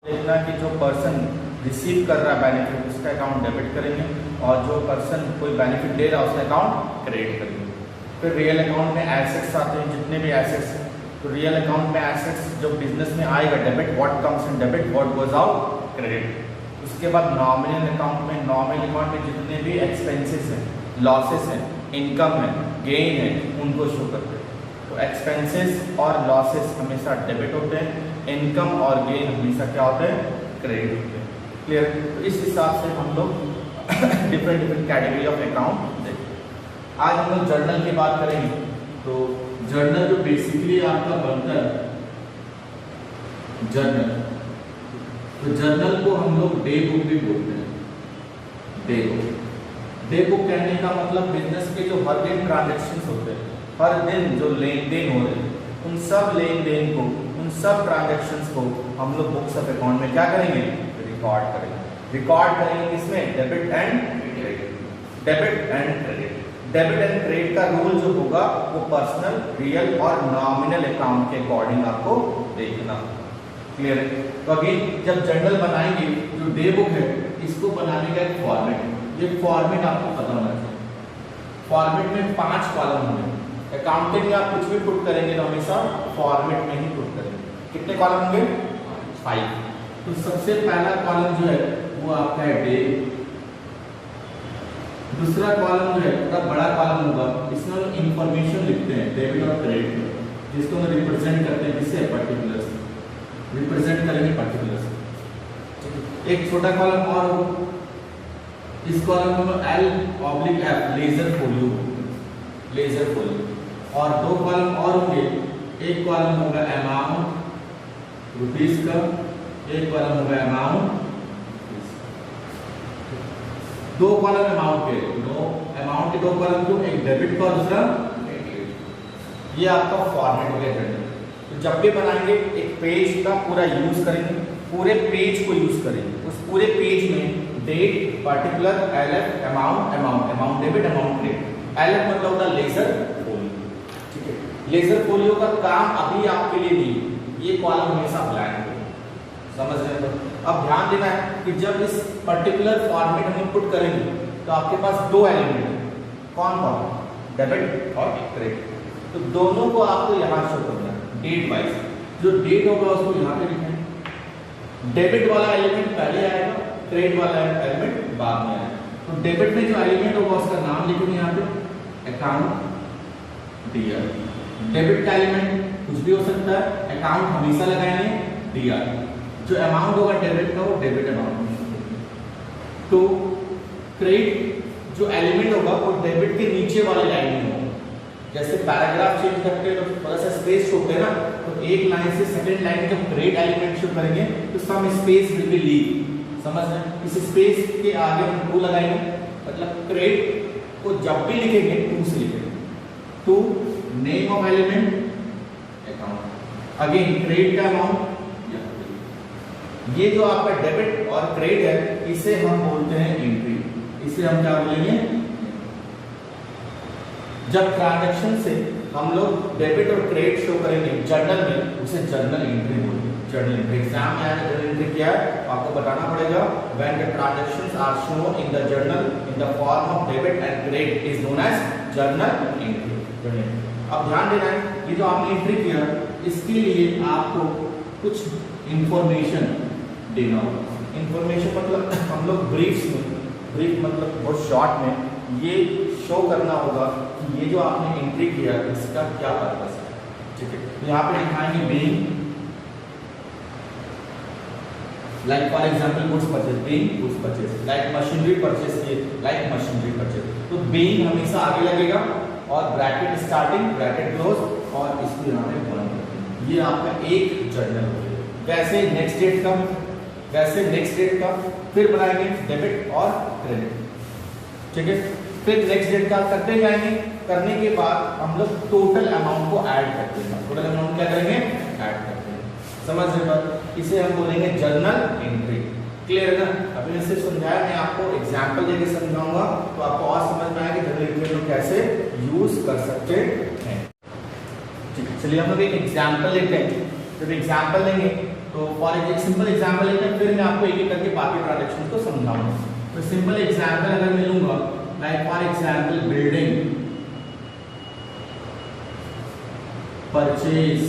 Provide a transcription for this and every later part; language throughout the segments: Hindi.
देखना कि जो पर्सन रिसीव कर रहा है बेनिफिट उसका अकाउंट डेबिट करेंगे और जो पर्सन कोई बेनिफिट दे रहा है उसका अकाउंट क्रेडिट करेंगे। फिर रियल अकाउंट में एसेट्स आते हैं, जितने भी एसेट्स हैं तो रियल अकाउंट में एसेट्स जो बिजनेस में आएगा debit, what comes in debit, what goes out credit. उसके बाद नॉमिनल अकाउंट में, नॉमिनल अकाउंट में जितने भी एक्सपेंसेस हैं, लॉसेस हैं, इनकम है, गेन है, उनको शो करते हैं। तो एक्सपेंसेस और लॉसेस हमेशा डेबिट होते हैं, इनकम और गेन हमेशा क्या होते हैं, क्रेडिट होते हैं। क्लियर? तो इस हिसाब से हम लोग डिफरेंट कैटेगरी ऑफ अकाउंट देखें। आज हम लोग जर्नल की बात करेंगे। तो जर्नल जो बेसिकली आपका बनता है जर्नल, तो जर्नल को हम लोग डे बुक भी बोलते हैं। डे बुक, डे बुक कहने का मतलब बिजनेस के जो हर दिन ट्रांजेक्शन्स होते हैं, हर दिन जो लेन देन हो रहे हैं, उन सब लेन देन को, उन सब ट्रांजेक्शन्स को हम लोग बुक्स ऑफ अकाउंट में क्या करेंगे, रिकॉर्ड करेंगे। रिकॉर्ड करेंगे किसमें, debit and credit. Debit and credit, debit and credit का रूल जो होगा वो पर्सनल, रियल और नॉमिनल अकाउंट के अकॉर्डिंग आपको देखना। क्लियर है? तो अगेन जब जर्नल बनाएंगे, जो डे बुक है इसको बनाने का एक फॉर्मेट है। ये फॉर्मेट आपको पता होना चाहिए। फॉर्मेट में 5 कॉलम होंगे। अकाउंटिंग में आप कुछ भी पुट करेंगे तो हमेशा फॉर्मेट में ही पुट करेंगे। कितने कॉलम होंगे, 5। तो सबसे पहला कॉलम जो है वो आपका है डे। दूसरा कॉलम जो है थोड़ा बड़ा कॉलम होगा, इसमें हम इंफॉर्मेशन लिखते हैं डेबिट और क्रेडिट, जिसको हम रिप्रेजेंट करते हैं किससे, पर्टिकुलर्स, रिप्रेजेंट करेंगे पर्टिकुलर्स। एक छोटा कॉलम और होगा, इस कॉलम में L/F ledger folio, ledger folio. और 2 कॉलम और होंगे, एक कॉलम होगा अमाउंट रुपीस का, एक कॉलम होगा अमाउंट, 2 कॉलम अमाउंट के, अमाउंट के 2 कॉलम क्यों, एक डेबिट का और दूसरा क्रेडिट। ये आपका फॉर्मेट हो गया जर्नल। तो जब भी बनाएंगे एक पेज का पूरा यूज करेंगे, पूरे पेज को यूज करेंगे। उस पूरे पेज में date, particular, LF, amount, amount debit, amount credit. LF मतलब होता है लेजर फोलियो। ठीक है, लेजर फोलियो का काम अभी आपके लिए नहीं, ये कॉलम हमेशा ब्लैंक है, समझ रहे हैं? तो अब ध्यान देना है कि जब इस पर्टिकुलर फॉर्मेट में पुट करेंगे तो आपके पास 2 एलिमेंट है, कौन कौन, डेबिट और क्रेडिट। तो दोनों को आपको यहाँ शो करना है डेट वाइज। जो डेट होगा उसको यहाँ पे लिखना है, डेबिट वाला एलिमेंट पहले आएगा, क्रेडिट वाला एलिमेंट बाद में आएगा। तो डेबिट में जो एलिमेंट होगा उसका नाम लिखेंगे यहाँ पे, अकाउंट डीआर। डेबिट का एलिमेंट कुछ भी हो सकता है, अकाउंट हमेशा लगाएंगे डीआर। जो अमाउंट होगा डेबिट का वो डेबिट अमाउंट। तो क्रेडिट जो एलिमेंट होगा वो डेबिट के नीचे वाले लाइन में होगा। जैसे पैराग्राफ चेंज करते हैं तो थोड़ा सा स्पेस छोड़ते हैं ना, तो एक लाइन से सेकंड लाइन जब क्रेडिट एलिमेंट शो करेंगे तो some space will be leave, समझ रहे हैं? इस स्पेस के आगे हम 2 लगाएंगे, मतलब क्रेडिट को जब भी लिखेंगे 2 से लिखेंगे। 2 name of element account, again credit का अमाउंट। ये जो आपका डेबिट और क्रेडिट है इसे हम बोलते हैं एंट्री। इसे हम क्या बोलेंगे, जब ट्रांजैक्शन से हम लोग डेबिट और क्रेडिट शो करेंगे जर्नल में, उसे जर्नल एंट्री बोलते हैं। जर्नल एग्जाम में आया जर्नल एंट्री क्या है आपको बताना पड़ेगा। When the transactions are shown in the journal in the form of debit and credit is known as journal entry. अब ध्यान देना है, ये जो आपने एंट्री किया इसके लिए आपको कुछ इंफॉर्मेशन देना होगा। इंफॉर्मेशन मतलब हम लोग ब्रीफ्स में, ब्रीफ मतलब बहुत शॉर्ट में ये शो करना होगा कि ये जो आपने एंट्री किया इसका क्या पर्पस है। ठीक है, तो यहाँ पे दिखाएंगे being, like for example goods purchase, being goods purchase, like machinery purchase किए, लाइक मशीनरी परचेज। तो बीइंग हमेशा आगे लगेगा और ब्रैकेट स्टार्टिंग, ब्रैकेट क्लोज और इसको यहाँ पे बंद कर देंगे। ये आपका एक जर्नल हो गया। वैसे नेक्स्ट डेट का, वैसे नेक्स्ट डेट का फिर बनाएंगे डेबिट और क्रेडिट। ठीक है, फिर नेक्स्ट डेट का करते जाएंगे, करने के बाद हम लोग टोटल अमाउंट को ऐड करते हैं। टोटल अमाउंट क्या करेंगे, ऐड करते हैं, समझ रहे बात? इसे हम बोलेंगे जर्नल एंट्री। क्लियर है ना? अभी इससे समझाया, मैं आपको एग्जांपल देके समझाऊंगा तो आपको और समझ में आएगा कि जर्नल एंट्री को कैसे यूज कर सकते हैं। ठीक है, चलिए हम लोग एक एग्जांपल लेते हैं। जब एग्जांपल लेंगे तो फॉर एक सिंपल एग्जांपल लेते हैं, फिर मैं आपको एक एक करके बाकी ट्रांजैक्शन को समझाऊंगा। तो सिंपल एग्जांपल अगर मैं लूंगा, like for example building purchase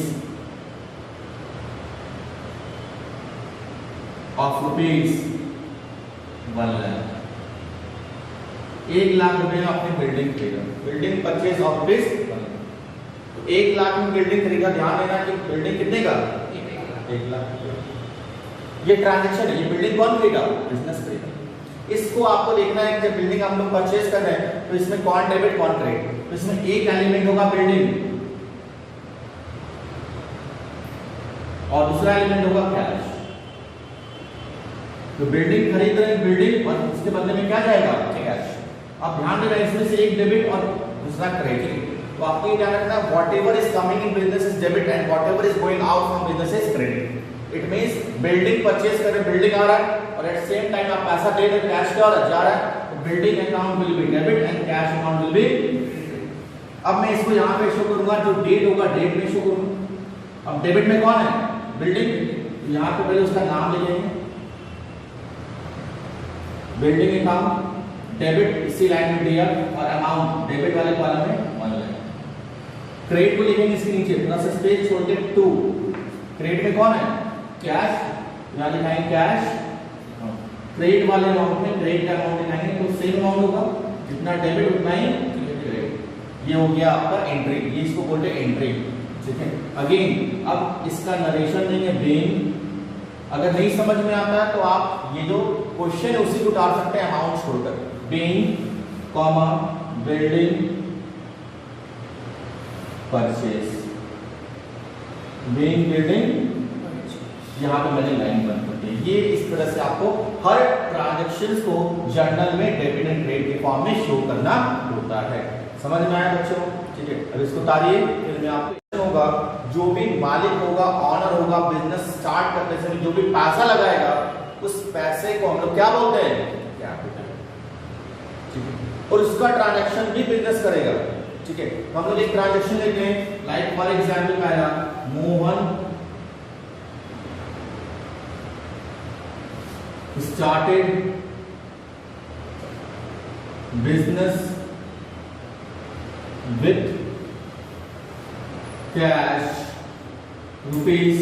of rupees 1 lakh, 1 lakh रुपए में अपनी बिल्डिंग खरीदा, building purchase of rupees 1 lakh. तो 1 लाख में बिल्डिंग खरीदा, ध्यान देना कि बिल्डिंग कितने का, 1 लाख। ये ट्रांजैक्शन है, ये बिल्डिंग कौन खरीदा, बिजनेस खरीदा। इसको आपको देखना है कि जब बिल्डिंग हम लोग परचेज कर रहे हैं तो इसमें कौन डेबिट कौन क्रेडिट। तो इसमें एक एलिमेंट होगा बिल्डिंग और दूसरा एलिमेंट होगा कैश। तो बिल्डिंग खरीद रहे हैं, बिल्डिंग, और उसके बदले में क्या जाएगा, कैश। अब ध्यान देना इसमें से एक डेबिट और दूसरा क्रेडिट। तो आपको ये ध्यान रखना, whatever is coming in business is debit and whatever is going out from business is credit. It means building purchase कर रहे, बिल्डिंग आ रहा है और एट सेम टाइम आप पैसा दे रहे, कैश क्या जा रहा है, तो building account will be debit and cash account will be. अब मैं इसको यहाँ पे शो करूंगा, जो डेट होगा डेट में शो करूंगा। अब डेबिट में कौन है, बिल्डिंग, तो यहाँ पे पहले उसका नाम लिखेंगे, बिल्डिंग अकाउंट, डेबिट इसी लाइन में दिया, और अमाउंट डेबिट वाले कॉलम में 1 लाख। क्रेडिट को लिखेंगे इसके नीचे, थोड़ा सा स्पेस छोड़ के 2। क्रेडिट में कौन है, कैश, यहाँ लिखाएंगे कैश। क्रेडिट वाले अमाउंट में क्रेडिट का अमाउंट लिखाएंगे, तो सेम अमाउंट होगा, जितना डेबिट उतना ही क्रेडिट। ये हो गया आपका एंट्री, ये इसको बोलते हैं एंट्री, ठीक है। अगेन अब इसका नरेशन देंगे बीइंग। अगर नहीं समझ में आता है तो आप ये जो क्वेश्चन है उसी को डाल सकते हैं अमाउंट छोड़कर, being comma building purchase, being building, यहाँ पे मैंने लाइन बंद कर दी। ये इस तरह से आपको हर ट्रांजैक्शंस को जर्नल में डेबिट एंड क्रेडिट के फॉर्म में शो करना होता है। समझ में आया बच्चों, ठीक है। अब इसको उतारिए, फिर मैं आपको होगा, जो भी मालिक होगा, ऑनर होगा, बिजनेस स्टार्ट करते समय जो भी पैसा लगाएगा, उस पैसे को हम लोग क्या बोलते हैं, कैपिटल, ठीक है। और उसका ट्रांजैक्शन भी बिजनेस करेगा, ठीक है। तो हम लोग एक ट्रांजैक्शन लेते हैं, लाइक फॉर एग्जांपल का आया Mohan started business with cash rupees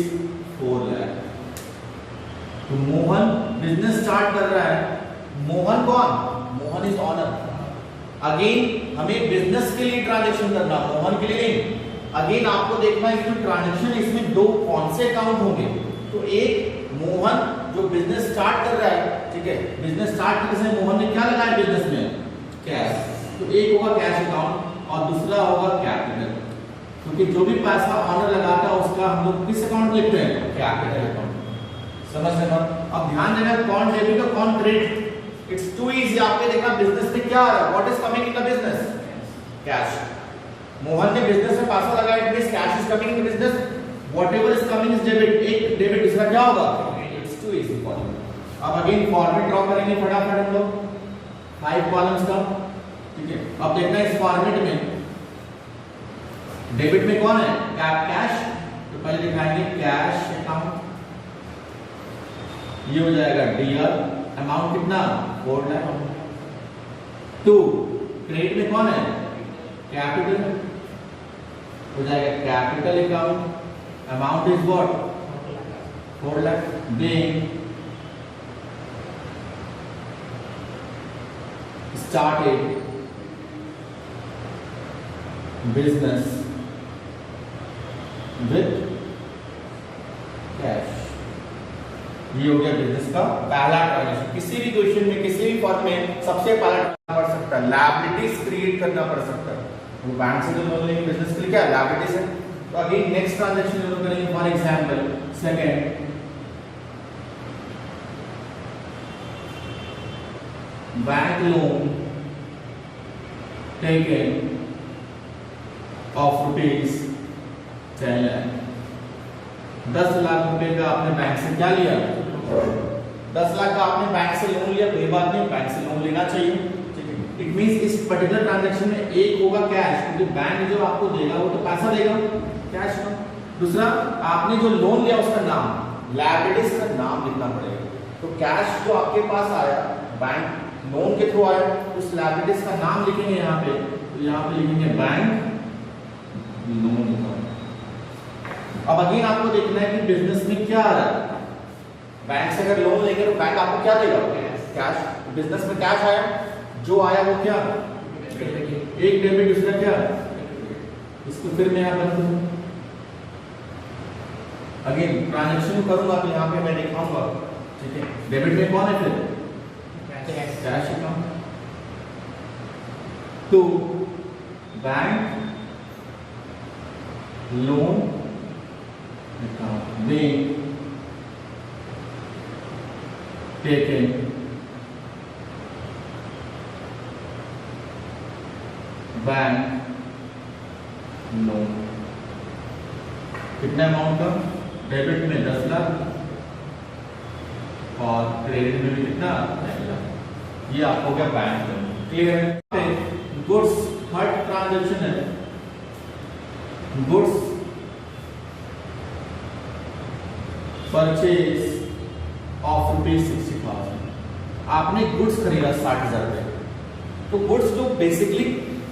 4 lakh. तो मोहन बिजनेस स्टार्ट कर रहा है, मोहन कौन, मोहन इज ऑनर। अगेन हमें बिजनेस के लिए ट्रांजैक्शन करना, मोहन के लिए नहीं। अगेन आपको देखना है कि जो ट्रांजैक्शन इसमें दो कौन से अकाउंट होंगे। तो एक मोहन जो बिजनेस स्टार्ट कर रहा है, ठीक है, बिजनेस स्टार्ट करने से मोहन ने क्या लगाया बिजनेस में, कैश। तो एक होगा कैश अकाउंट और दूसरा होगा कैपिटल, क्योंकि जो भी पैसा ऑनर लगाता है उसका हम लोग किस अकाउंट लिखते हैं, कैपिटल अकाउंट। समझ में ना? अब ध्यान देना कौन डेबिट और कौन क्रेडिट। It's too easy. आपने देखा बिजनेस में क्या आ रहा है, what is coming in the business, cash. Mohan ने बिजनेस में पैसा लगाया, it means cash is coming in business, whatever is coming is debit. एक डेबिट, दूसरा क्या होगा, it's too easy for you. अब अगेन फॉर्मेट ड्रॉ करेंगे फटाफट हम लोग 5 कॉलम्स का, ठीक है। अब देखना है इस फॉर्मेट में डेबिट में कौन है, कैश। तो पहले दिखाएंगे कैश अकाउंट, ये हो जाएगा डियर, अमाउंट कितना 4 लाख। 2 क्रेडिट में कौन है, कैपिटल, हो जाएगा capital account, amount is what 4 lakh. Being started business with cash। ये हो गया बिजनेस का पहला ट्रांजैक्शन। किसी भी क्वेश्चन में, किसी भी फॉर्म में सबसे पहला करना पड़ सकता है, लायबिलिटीज क्रिएट करना पड़ सकता है। वो बैंक से जो लोन लेंगे बिजनेस के लिए क्या लायबिलिटीज है। तो अगेन नेक्स्ट ट्रांजैक्शन हम लोग करेंगे for example second bank loan taken of rupees 10 lakh. 10 lakh रुपए का आपने बैंक से क्या लिया, 10 लाख का आपने बैंक से लोन लिया, कोई बात नहीं, बैंक से लोन लेना चाहिए, ठीक है। इट मींस इस पर्टिकुलर ट्रांजैक्शन में एक होगा कैश, क्योंकि बैंक जो आपको देगा वो तो पैसा देगा कैश में। दूसरा आपने जो लोन लिया उसका नाम, लायबिलिटीज का नाम लिखना पड़ेगा। तो कैश जो आपके पास आया बैंक लोन के थ्रू आया, उस लायबिलिटीज का नाम लिखेंगे यहाँ पे, तो यहाँ पे लिखेंगे बैंक लोन। अब अगेन आपको देखना है कि बिजनेस में क्या आ रहा है। बैंक से अगर लोन लेंगे तो बैंक आपको क्या देगा? कैश। बिजनेस में कैश आया, जो आया वो क्या? एक डेबिट, दूसरा क्या? इसको फिर मैं यहाँ बंद करूँ, अगेन ट्रांजेक्शन करूंगा तो यहाँ पे मैं दिखाऊंगा, ठीक है। डेबिट में कौन है फिर? Cash account. तो बैंक लोन अकाउंट में टेकन बैंक लोन। कितना अमाउंट का? डेबिट में 10 लाख और क्रेडिट में भी कितना? 10 लाख। ये आपको क्या बैंक लोन। क्लियर है? गुड्स थर्ड ट्रांजेक्शन है, गुड्स परचेज ऑफ ₹60,000। आपने गुड्स खरीदा 60,000 रुपए। तो गुड्स जो बेसिकली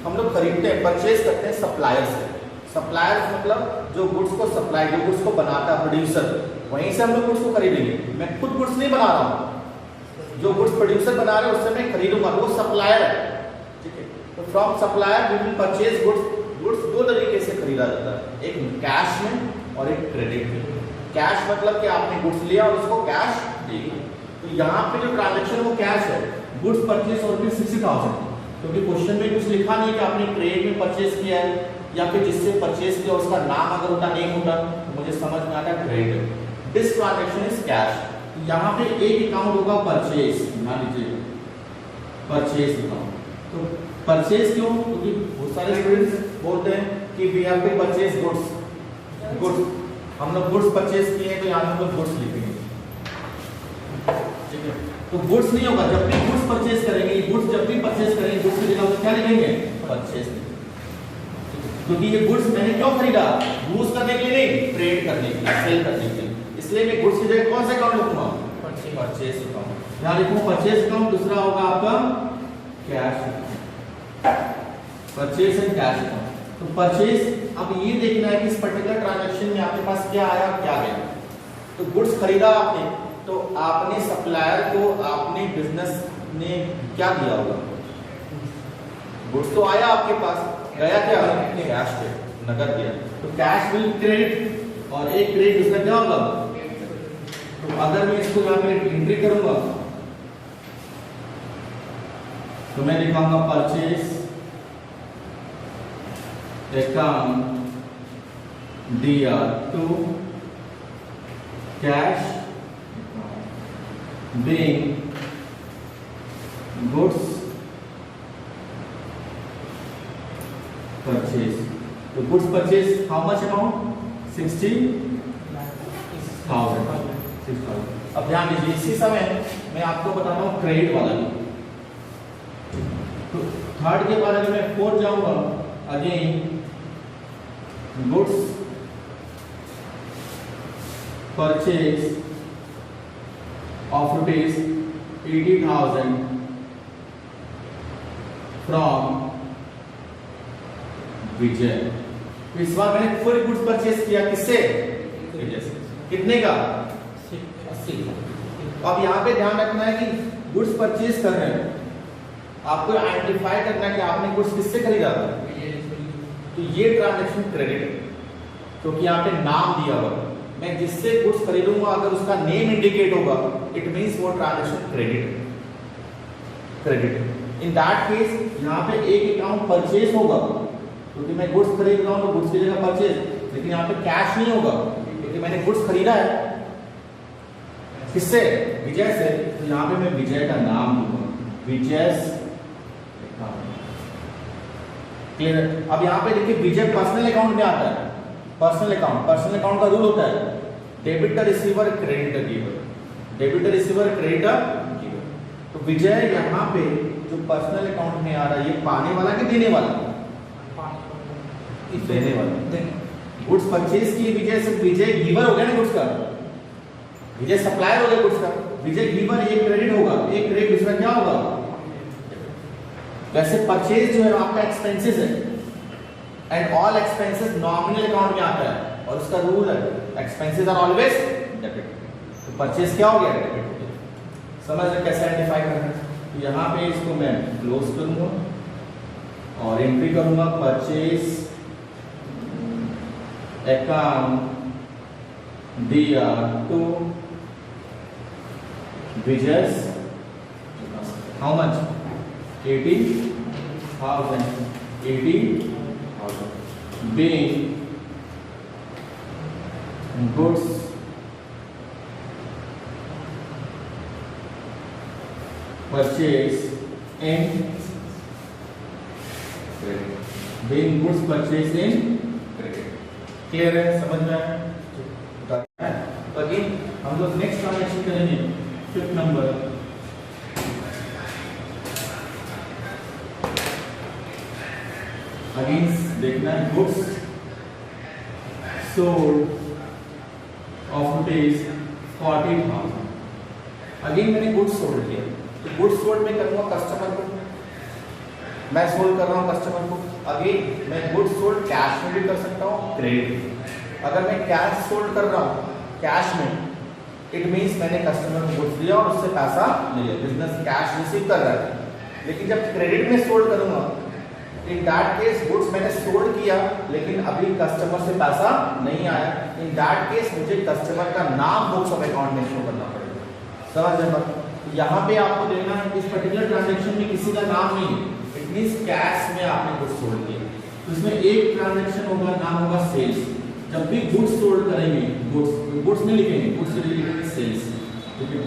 हम लोग खरीदते हैं, परचेज करते हैं सप्लायर से। सप्लायर मतलब जो गुड्स को सप्लाई, जो गुड्स को बनाता है प्रोड्यूसर, वहीं से हम लोग गुड्स को खरीदेंगे। मैं खुद गुड्स नहीं बना रहा हूँ, जो गुड्स प्रोड्यूसर बना रहे हैं उससे मैं खरीदूंगा, वो सप्लायर है, ठीक है। तो from supplier we will purchase goods. Goods दो तरीके से खरीदा जाता है, एक कैश में और एक क्रेडिट में। कैश मतलब कि आपने गुड्स लिया और उसको कैश दिया। तो यहाँ पे जो ट्रांजेक्शन है वो कैश है, गुड्स परचेज और ₹60,000, क्योंकि क्वेश्चन में कुछ लिखा नहीं कि आपने क्रेडिट में परचेज किया है या फिर जिससे परचेज किया उसका नाम अगर होता नेम होता तो मुझे समझ में आता credit. This transaction is cash. यहाँ पे एक अकाउंट होगा परचेज, मान लीजिए परचेज अकाउंट। तो परचेज क्यों? क्योंकि बहुत सारे स्टूडेंट्स बोलते हैं कि we have to purchase goods. Goods हम लोग गुड्स परचेज किए हैं तो यहाँ हम लोग गुड्स लिखेंगे, ठीक है। तो गुड्स नहीं होगा, जब भी गुड्स परचेज करेंगे, गुड्स जब भी परचेज करेंगे गुड्स की जगह क्या लिखेंगे? परचेज। क्योंकि ये गुड्स मैंने क्यों खरीदा? यूज करने के लिए नहीं, ट्रेड करने के लिए, सेल करने के लिए। इसलिए मैं गुड्स की जगह कौन सा अकाउंट लिखूंगा? Purchase account. यहाँ लिखूंगा परचेज अकाउंट, दूसरा होगा आपका cash, purchase and cash account. तो परचेज, अब ये देखना है कि इस पर्टिकुलर ट्रांजैक्शन में आपके पास क्या आया क्या गया। तो गुड्स खरीदा आपने, तो आपने सप्लायर को, आपने बिजनेस ने क्या दिया होगा? गुड्स तो आया आपके पास, गया क्या? कैश पे, नकद दिया। तो कैश विल क्रेडिट और एक क्रेडिट दूसरा क्या होगा? तो अगर मैं इसको यहाँ पे एंट्री करूंगा तो मैं लिखाऊंगा परचेज अकाउंट दिया to cash being goods purchase. तो goods purchase how much amount? 60,000। अब ध्यान दीजिए, इसी समय मैं आपको बताता हूँ क्रेडिट वाला भी। तो थर्ड के बाद अगर मैं फोर्थ जाऊंगा, again goods purchase of ₹80,000 from विजय। इस बार मैंने फुल गुड्स परचेज किया, किससे? विजय से। कितने का? 80। अब यहाँ पे ध्यान रखना है कि गुड्स परचेज कर रहे हैं, आपको आइडेंटिफाई करना है कि आपने गुड्स किससे खरीदा था। तो ये ट्रांजैक्शन क्रेडिट है, क्योंकि यहाँ पे नाम दिया हुआ। मैं जिससे गुड्स खरीदूंगा अगर उसका नेम इंडिकेट होगा, इट मींस वो transaction credit. In that case यहाँ पे एक अकाउंट परचेज होगा, क्योंकि मैं गुड्स खरीद रहा हूँ तो गुड्स की जगह परचेज, लेकिन यहाँ पे कैश नहीं होगा क्योंकि मैंने गुड्स खरीदा है। किससे? विजय से। तो यहाँ पे मैं विजय का नाम दूंगा, विजय। क्लियर? अब यहाँ पे देखिए विजय पर्सनल अकाउंट में आता है। पर्सनल अकाउंट का रूल होता है debtor receiver creditor giver, debtor receiver creditor giver. तो विजय यहाँ पे जो पर्सनल अकाउंट में आ रहा है, ये पाने वाला कि देने वाला? देने वाला। गुड्स परचेज की विजय से विजय गिवर हो गया ना गुड्स का। विजय सप्लायर हो गया गुड्स का, विजय गिवर, एक क्रेडिट होगा, एक क्रेडिट दूसरा क्या होगा। वैसे परचेज जो है आपका एक्सपेंसेस है and all expenses nominal account में आता है और उसका रूल है एक्सपेंसेस आर ऑलवेज डेबिट। तो परचेज क्या हो गया, डेबिट हो गया। समझ रहे कैसे आइडेंटिफाई करना है। तो यहाँ पे इसको मैं क्लोज करूंगा और एंट्री करूंगा परचेज अकाउंट दिया to Vijay's how much 80,000 being goods purchased in credit, being goods purchased in credit। Clear है, समझ में आया। तो अगेन हम लोग नेक्स्ट ट्रांजैक्शन करेंगे 5th नंबर। अगेन देखना है goods sold off rupees 40,000। Again मैंने गुड्स सोल्ड किया, तो गुड्स सोल्ड में करूंगा कस्टमर को, मैं सोल्ड कर रहा हूं कस्टमर को। अगेन मैं गुड्स सोल्ड कैश में भी कर सकता हूं, क्रेडिट। अगर मैं कैश सोल्ड कर रहा हूं कैश में, इट मीन्स मैंने कस्टमर को गुड्स दिया और उससे पैसा लिया, बिजनेस कैश रिसीव कर रहा है। लेकिन जब क्रेडिट में सोल्ड करूंगा, इन दैट केस गुड्स मैंने सोल्ड किया लेकिन अभी कस्टमर से पैसा नहीं आया, इन दैट केस मुझे कस्टमर का नाम बुक्स ऑफ अकाउंट में शो करना पड़ेगा। समझ रहे हैं। यहाँ पे आपको देखना है इस पर्टिकुलर ट्रांजेक्शन में किसी का नाम नहीं है, इट मीन्स कैश में आपने गुड्स सोल्ड किया। तो इसमें एक ट्रांजेक्शन होगा, नाम होगा सेल्स। जब भी गुड्स सोल्ड करेंगे, गुड्स में लिखेंगे, गुड्स से रिलेटेड सेल्स, ठीक है।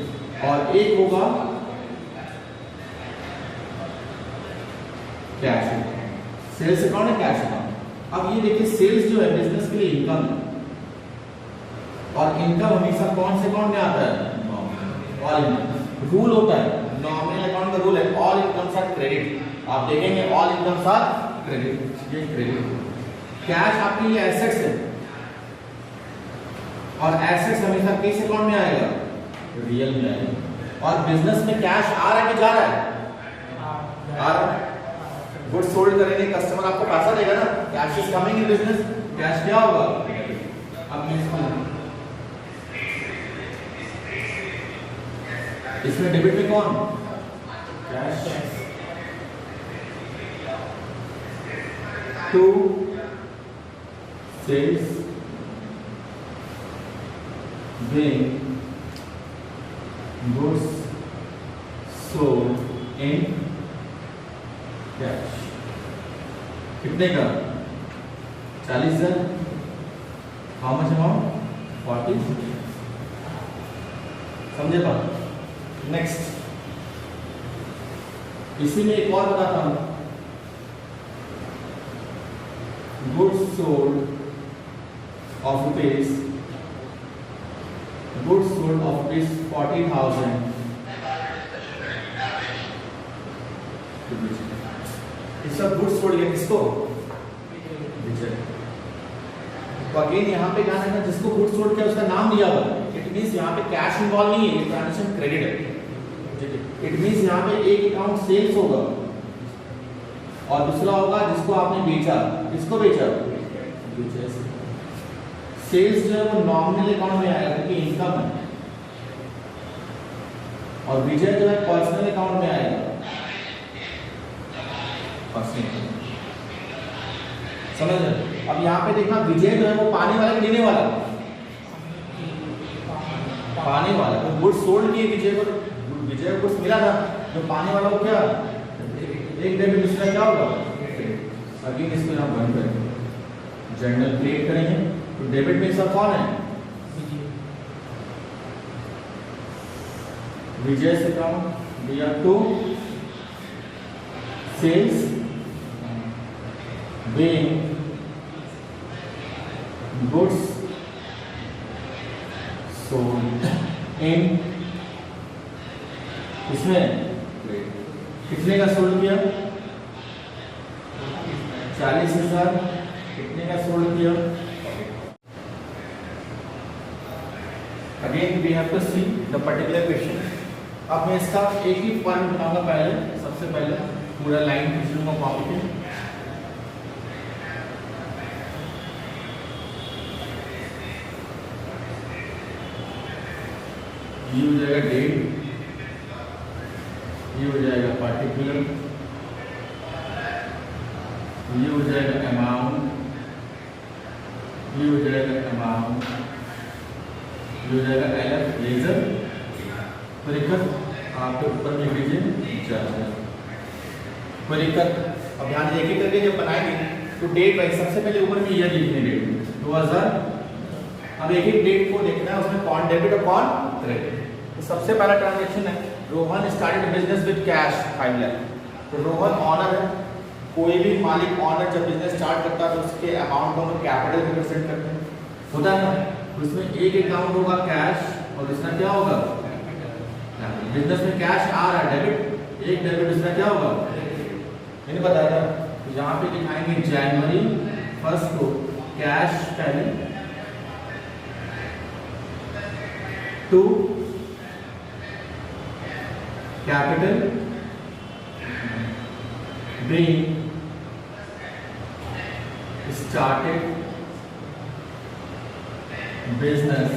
और एक होगा कैश, सेल्स अकाउंट है, कैश अकाउंट। अब ये देखिए सेल्स जो है बिजनेस के लिए इनकम है और इनकम हमेशा कौन से अकाउंट में आता है, ऑल इनकम। रूल होता है नॉमिनल अकाउंट का रूल है ऑल इनकम्स आर क्रेडिट। आप देखेंगे ऑल इनकम्स आर क्रेडिट, ये क्रेडिट। कैश आपके लिए एसेट्स है और एसेट्स हमेशा किस अकाउंट में आएगा, रियल में आएगा। और बिजनेस में कैश आ रहा है कि जा रहा है, आ रहा है। गुड्स सोल्ड करेंगे कस्टमर आपको पैसा देगा ना, cash is coming in business, cash क्या होगा। अब मैं इसमें डेबिट में कौन, cash to sales being goods sold in cash। कितने का, 40,000। How much amount, 40। समझे बात। नेक्स्ट इसी में एक और बताता हूं, goods sold off rupees, goods sold off rupees 40,000 इसका गुड्स सोल्ड गया किसको, विजय। तो अगेन यहाँ पे क्या है, जिसको गुड्स सोल्ड किया उसका नाम दिया हुआ, इट मींस यहाँ पे कैश इन्वॉल्व नहीं है, ये ट्रांजैक्शन क्रेडिट है। इट मींस यहाँ पे एक अकाउंट सेल्स होगा और दूसरा होगा जिसको आपने बेचा, किसको बेचा, सेल्स जो है वो नॉमिनल अकाउंट में आएगा क्योंकि इनकम है, और विजय जो है पर्सनल अकाउंट में आएगा, पर्सनल। समझ रहे। अब यहाँ पे देखना विजय जो है वो पानी वाला कि लेने वाला, पानी वाला। तो गुड्स सोल्ड किए विजय को, विजय को कुछ मिला था, जो पानी वाला को क्या, एक डेबिट दूसरा क्या होगा। अगेन इसको यहाँ बंद करेंगे, जर्नल क्रिएट करेंगे। तो डेबिट में सब कौन है, विजय से अकाउंट दिया to sales being goods sold in, इसमें कितने का सोल्ड किया, 40,000। कितने का सोल्ड किया, again we have to see the particular question. अब मैं इसका एक ही पॉइंट बनाऊंगा। पहले सबसे पहले पूरा लाइन खींच लूंगा कॉपी पे। ये हो जाएगा डेट, ये हो जाएगा पार्टिकुलर, ये हो जाएगा अमाउंट, ये हो जाएगा अमाउंट, ये हो जाएगा एलएफ लेजर परिकत। आपके ऊपर लिख लीजिए चार्जर परिकत। अब ध्यान एक एक करके जब बनाएंगे तो डेट वाइज सबसे पहले ऊपर में ईयर लिखने डेट 2000। अब एक एक डेट को देखना है, उसमें कौन डेबिट और कौन क्रेडिट। तो सबसे पहला ट्रांजेक्शन है Rohan started business with cash 5 lakh. तो रोहन ऑनर है। कोई भी मालिक ऑनर जब बिजनेस स्टार्ट करता है तो उसके अमाउंट को कैपिटल रिप्रेजेंट करते हैं, होता है ना। उसमें एक अकाउंट होगा कैश और दूसरा क्या होगा, बिजनेस में कैश आ रहा है डेबिट, एक डेबिट दूसरा क्या होगा, मैंने बताया था। तो यहाँ पे दिखाएंगे जनवरी 1 को कैश पहले to capital being started business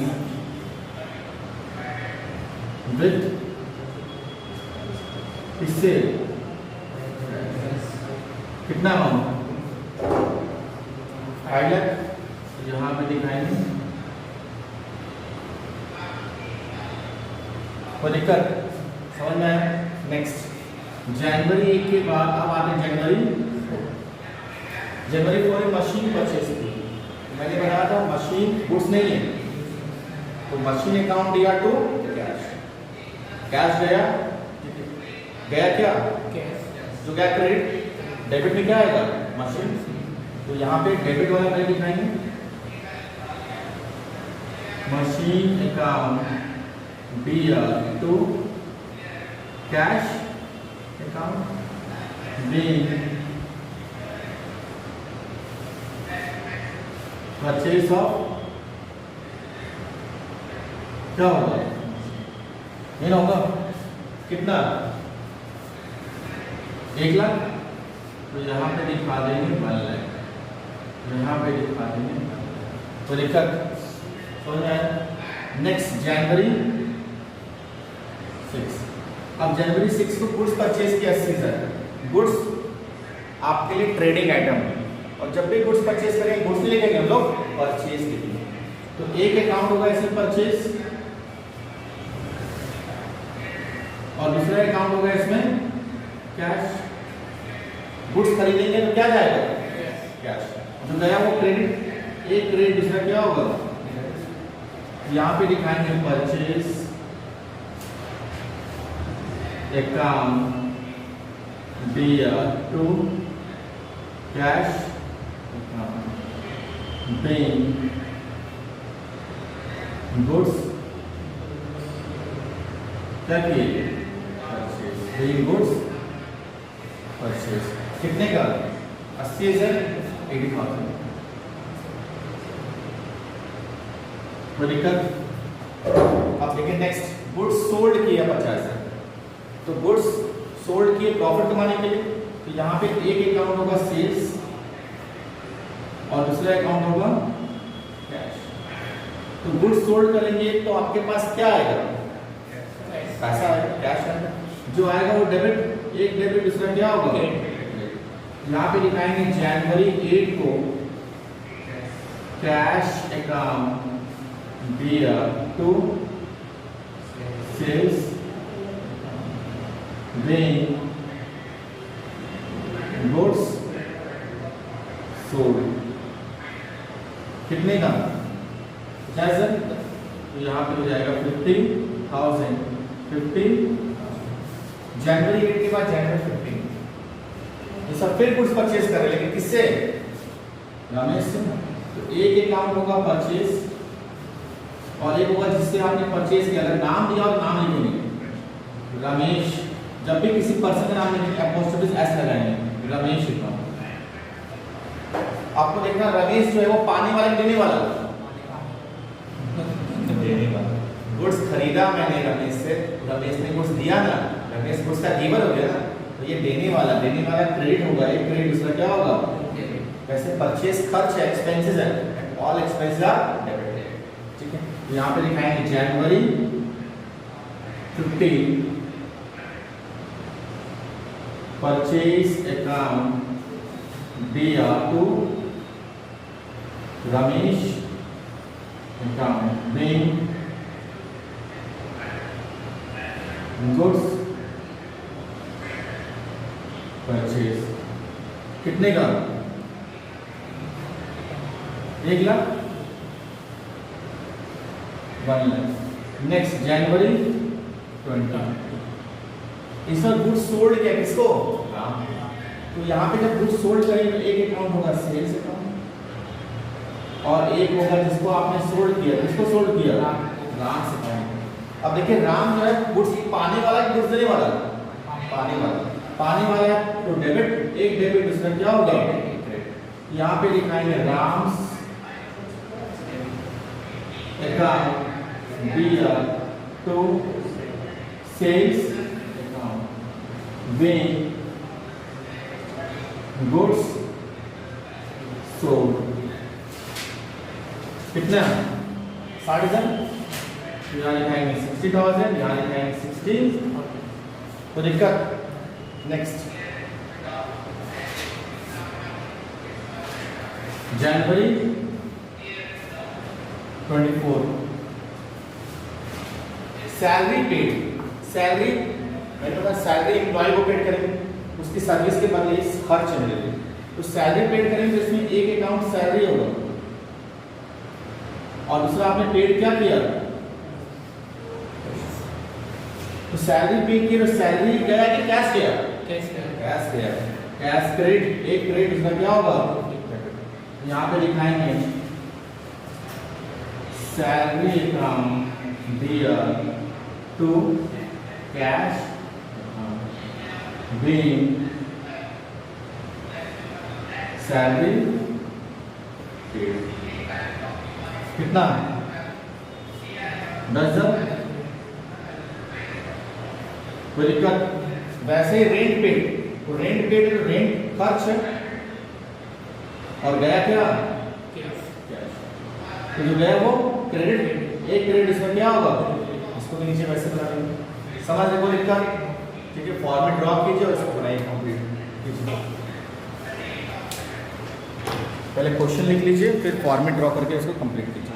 with इससे कितना अमाउंट 5 लाख। यहाँ पे दिखाएंगे और दिक्कत समझ में आया। नेक्स्ट जनवरी 1 के बाद अब आते जनवरी 4 में मशीन परचेज की। मैंने बताया था मशीन गुड्स नहीं है, तो मशीन अकाउंट दिया टू कैश, कैश गया क्या जो गया क्रेडिट, डेबिट में क्या आएगा मशीन। तो यहाँ पे डेबिट वाला पहले दिखाएंगे मशीन अकाउंट दिया to cash account being purchase of क्या होगा, ये ना होगा कितना 1 लाख। तो यहाँ पे दिखा देंगे 1 लाख, यहाँ पे दिखा देंगे। तो दिक्कत समझ में आया। नेक्स्ट जनवरी 6। अब जनवरी 6 को गुड्स परचेज किया 80,000। गुड्स आपके लिए ट्रेडिंग आइटम है, और जब भी गुड्स परचेज करेंगे गुड्स नहीं लिखेंगे हम लोग, परचेज लिखेंगे। तो एक अकाउंट होगा इसमें परचेज और दूसरा अकाउंट होगा इसमें कैश। गुड्स खरीदेंगे तो क्या जाएगा कैश, जो गया वो क्रेडिट, एक क्रेडिट दूसरा क्या होगा। यहाँ पे दिखाएंगे परचेज account दिया टू कैश being गुड्स क्या किए परचेज, being गुड्स परचेज। कितने का 80,000 80,000। दिक्कत। अब देखिए नेक्स्ट गुड्स सोल्ड किया 50,000। तो गुड्स सोल्ड किए प्रॉफिट कमाने के लिए, तो यहाँ पे एक अकाउंट होगा सेल्स और दूसरा अकाउंट होगा कैश। तो गुड्स सोल्ड करेंगे तो आपके पास क्या आएगा, पैसा आएगा, कैश आएगा। जो आएगा वो डेबिट, एक डेबिट दूसरा क्या होगा। यहाँ पे दिखाएंगे जनवरी 8 को कैश अकाउंट दिया to sales being goods sold। कितने का 50,000। तो यहाँ पे हो जाएगा 50,000। 50 जनवरी 8 के बाद जनवरी 15 ये सब फिर गुड्स परचेज कर रहे हैं, लेकिन किससे, रमेश से। तो एक अकाउंट होगा परचेज और एक होगा जिससे आपने परचेज किया। अगर नाम दिया और नाम लिखेंगे रमेश, जब भी किसी पर्सन का नाम लिखेंगे अपोस्ट्रोफी एस लगाएंगे रमेश लिखा। आपको देखना रमेश जो है वो पानी वाला देने वाला, देने वाला। गुड्स खरीदा मैंने रमेश से, रमेश ने गुड्स दिया ना, रमेश गुड्स का गिवर हो गया ना, तो ये देने वाला क्रेडिट होगा, एक क्रेडिट दूसरा क्या होगा, वैसे परचेज खर्च है, एक्सपेंसेस है, ऑल एक्सपेंसेस आर डेबिटेड। ठीक है, यहाँ पे दिखाएंगे जनवरी 15 परचेज अकाउंट दिया to Ramesh account being goods purchase कितने का, 1 लाख, 1 लाख। नेक्स्ट जनवरी 20 इसमें गुड्स सोल्ड किया किसको, तो यहाँ पे जब गुड्स सोल्ड करेंगे एक अकाउंट होगा सेल्स अकाउंट और एक होगा जिसको आपने सोल्ड किया, किसको सोल्ड किया, राम से अकाउंट। अब देखिए राम जो है गुड्स पाने वाला है, गुड्स देने वाला, पाने वाला है तो डेबिट, एक डेबिट दूसरा क्या होगा, यहाँ पे लिखाएंगे राम्स अकाउंट दिया to sales account being goods sold. कितना, 60,000, यहाँ लिखाएंगे 60,000, यहाँ लिखाएंगे 16, तो दिक्कत। नेक्स्ट जनवरी 24 salary paid, salary salary employ को पेड करेंगे, उसकी सर्विस के बदले खर्च मिलेगी, तो सैलरी पेड करेंगे तो इसमें एक अकाउंट सैलरी होगा और दूसरा आपने पेड क्या किया, तो सैलरी पे की, सैलरी गया कि कैश गया, कैश गया, कैश क्रेडिट, एक क्रेडिट उसका क्या होगा, यहाँ पे दिखाएंगे सैलरी अकाउंट दिया to cash being salary paid. कितना, 10,000, कोई दिक्कत। वैसे ही रेंट पेड, तो रेंट पेड तो रेंट खर्च है और गया क्या, कैश, तो जो गया वो क्रेडिट, एक क्रेडिट इसमें क्या होगा, इसको भी नीचे वैसे बना देंगे, समझ रहे कोई दिक्कत। ठीक है, फॉर्मेट ड्रॉ कीजिए और इसको बनाइए कंप्लीट कीजिए। पहले क्वेश्चन लिख लीजिए फिर फॉर्मेट ड्रॉ करके इसको कंप्लीट कीजिए।